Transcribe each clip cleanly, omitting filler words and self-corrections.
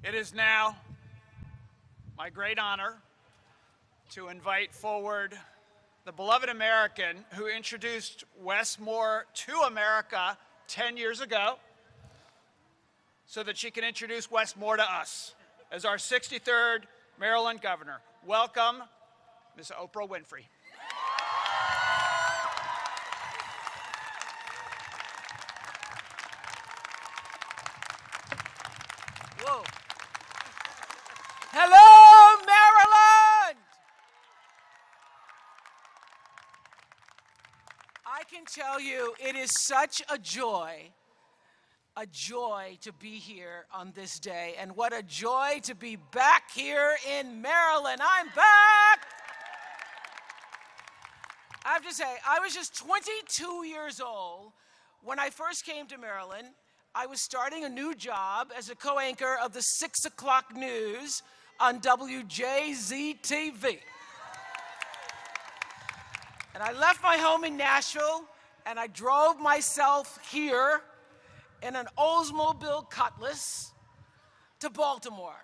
It is now my great honor to invite forward the beloved American who introduced Wes Moore to America 10 years ago so that she can introduce Wes Moore to us as our 63rd Maryland Governor. Welcome, Ms. Oprah Winfrey. Whoa. Hello, Maryland! I can tell you it is such a joy to be here on this day, and what a joy to be back here in Maryland. I'm back! I have to say, I was just 22 years old when I first came to Maryland. I was starting a new job as a co-anchor of the 6 o'clock news on WJZ-TV. And I left my home in Nashville, and I drove myself here in an Oldsmobile Cutlass to Baltimore.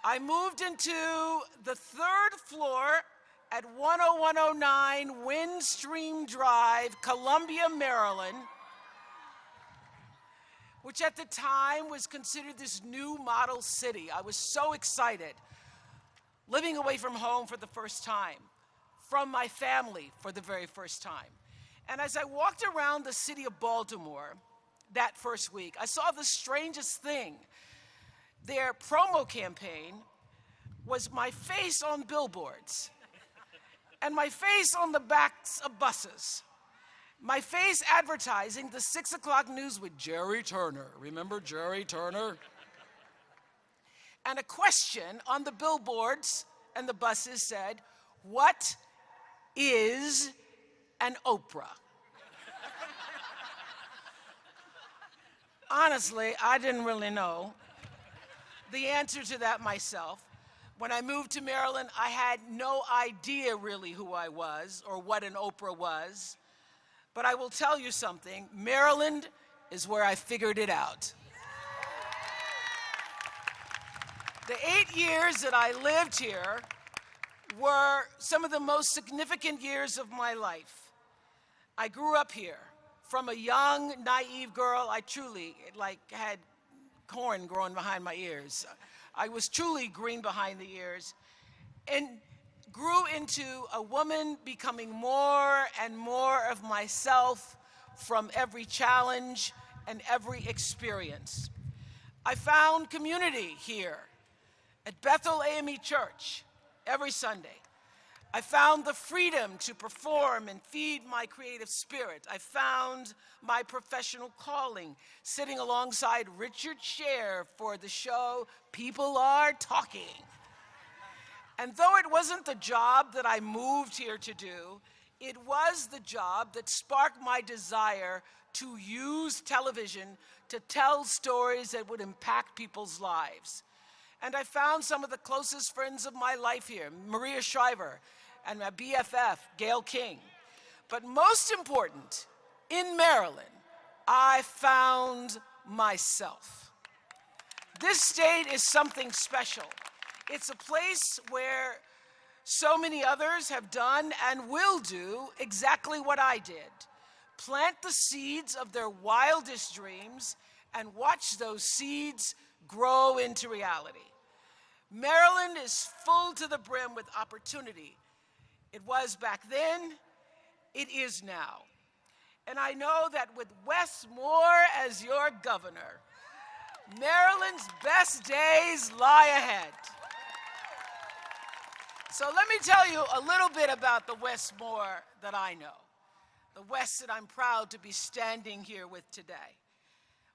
I moved into the 3rd floor at 10109 Windstream Drive, Columbia, Maryland, which at the time was considered this new model city. I was so excited, living away from home for the first time, from my family for the very first time. And as I walked around the city of Baltimore that first week, I saw the strangest thing. Their promo campaign was my face on billboards and my face on the backs of buses. My face advertising the 6 o'clock news with Jerry Turner. Remember Jerry Turner? And a question on the billboards and the buses said, "What is an Oprah?" Honestly, I didn't really know the answer to that myself. When I moved to Maryland, I had no idea really who I was or what an Oprah was. But I will tell you something, Maryland is where I figured it out. The 8 years that I lived here were some of the most significant years of my life. I grew up here. From a young, naive girl, I truly had corn growing behind my ears. I was truly green behind the ears, and grew into a woman becoming more and more of myself from every challenge and every experience. I found community here at Bethel AME Church every Sunday. I found the freedom to perform and feed my creative spirit. I found my professional calling sitting alongside Richard Scher for the show People Are Talking. And though it wasn't the job that I moved here to do, it was the job that sparked my desire to use television to tell stories that would impact people's lives. And I found some of the closest friends of my life here, Maria Shriver and my BFF, Gail King. But most important, in Maryland, I found myself. This state is something special. It's a place where so many others have done and will do exactly what I did. Plant the seeds of their wildest dreams and watch those seeds grow into reality. Maryland is full to the brim with opportunity. It was back then, it is now. And I know that with Wes Moore as your governor, Maryland's best days lie ahead. So let me tell you a little bit about the Wes Moore that I know, the Wes that I'm proud to be standing here with today.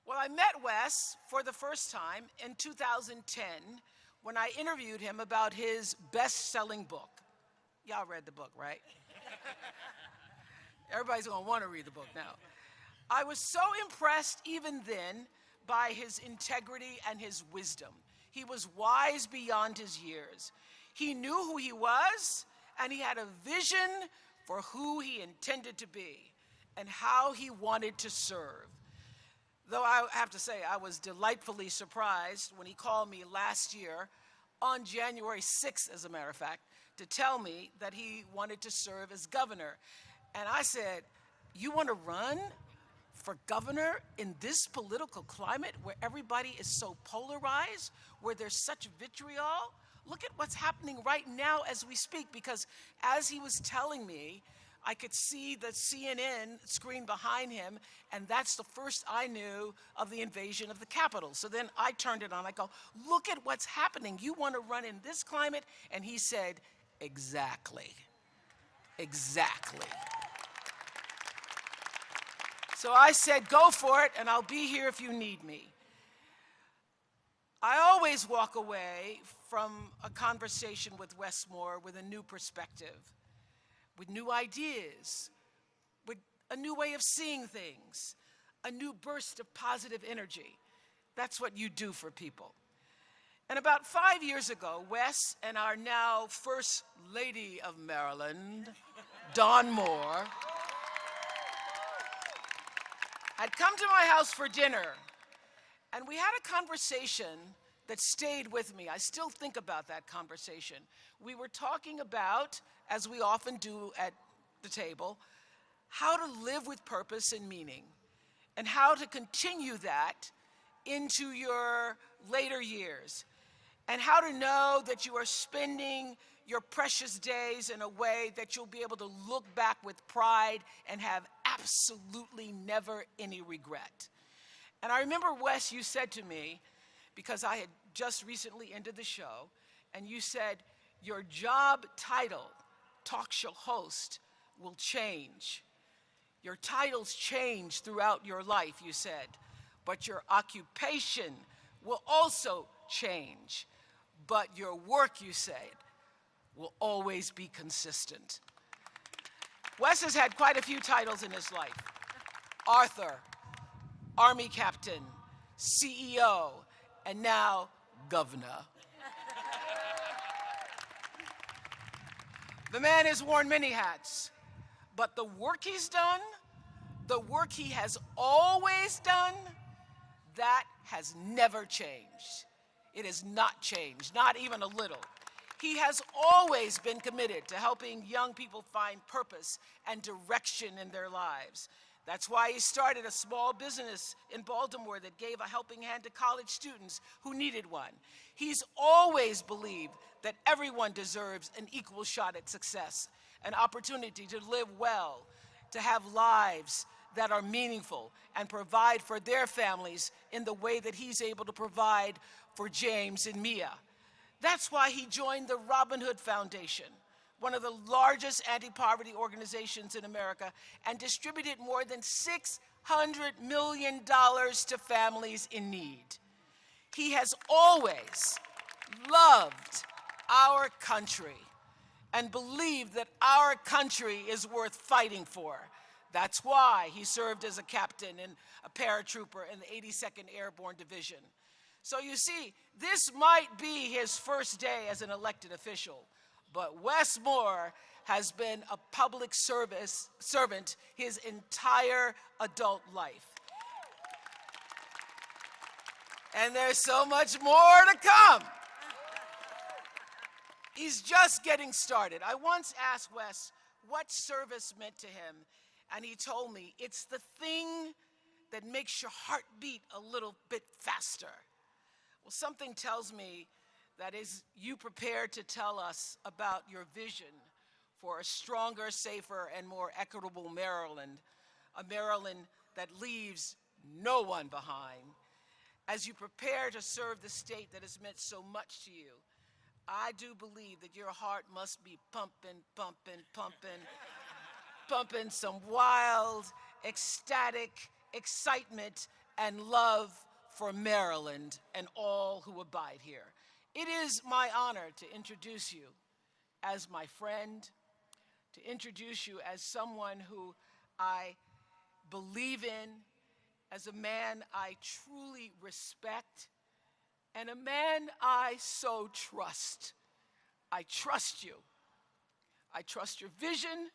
Well, I met Wes for the first time in 2010 when I interviewed him about his best-selling book. Y'all read the book, right? Everybody's gonna wanna read the book now. I was so impressed even then by his integrity and his wisdom. He was wise beyond his years. He knew who he was, and he had a vision for who he intended to be and how he wanted to serve. Though I have to say, I was delightfully surprised when he called me last year, on January 6th, as a matter of fact, to tell me that he wanted to serve as governor. And I said, you want to run for governor in this political climate where everybody is so polarized, where there's such vitriol? Look at what's happening right now as we speak, because as he was telling me, I could see the CNN screen behind him, and that's the first I knew of the invasion of the Capitol. So then I turned it on. I go, look at what's happening. You want to run in this climate? And he said, exactly. Exactly. So I said, go for it, and I'll be here if you need me. I always walk away from a conversation with Wes Moore with a new perspective, with new ideas, with a new way of seeing things, a new burst of positive energy. That's what you do for people. And about 5 years ago, Wes and our now First Lady of Maryland, Dawn Moore, had come to my house for dinner, and we had a conversation that stayed with me. I still think about that conversation. We were talking about, as we often do at the table, how to live with purpose and meaning, and how to continue that into your later years, and how to know that you are spending your precious days in a way that you'll be able to look back with pride and have absolutely never any regret. And I remember, Wes, you said to me, because I had just recently ended the show, and you said, your job title, talk show host, will change. Your titles change throughout your life, you said, but your occupation will also change. But your work, you said, will always be consistent. Wes has had quite a few titles in his life. Author, Army Captain, CEO, and now Governor. The man has worn many hats, but the work he's done, the work he has always done, that has never changed. It has not changed, not even a little. He has always been committed to helping young people find purpose and direction in their lives. That's why he started a small business in Baltimore that gave a helping hand to college students who needed one. He's always believed that everyone deserves an equal shot at success, an opportunity to live well, to have lives that are meaningful, and provide for their families in the way that he's able to provide for James and Mia. That's why he joined the Robin Hood Foundation, one of the largest anti-poverty organizations in America, and distributed more than $600 million to families in need. He has always loved our country and believed that our country is worth fighting for. That's why he served as a captain and a paratrooper in the 82nd Airborne Division. So you see, this might be his first day as an elected official, but Wes Moore has been a public servant his entire adult life. And there's so much more to come. He's just getting started. I once asked Wes what service meant to him, and he told me, it's the thing that makes your heart beat a little bit faster. Well, something tells me that as you prepare to tell us about your vision for a stronger, safer, and more equitable Maryland, a Maryland that leaves no one behind, as you prepare to serve the state that has meant so much to you, I do believe that your heart must be pumping, pumping, pumping, pumping some wild, ecstatic excitement and love for Maryland and all who abide here. It is my honor to introduce you as my friend, to introduce you as someone who I believe in, as a man I truly respect, and a man I so trust. I trust you. I trust your vision,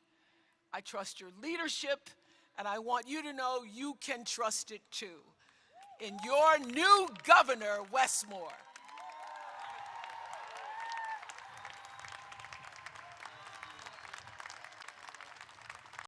I trust your leadership, and I want you to know you can trust it too. in your new governor, Wes Moore.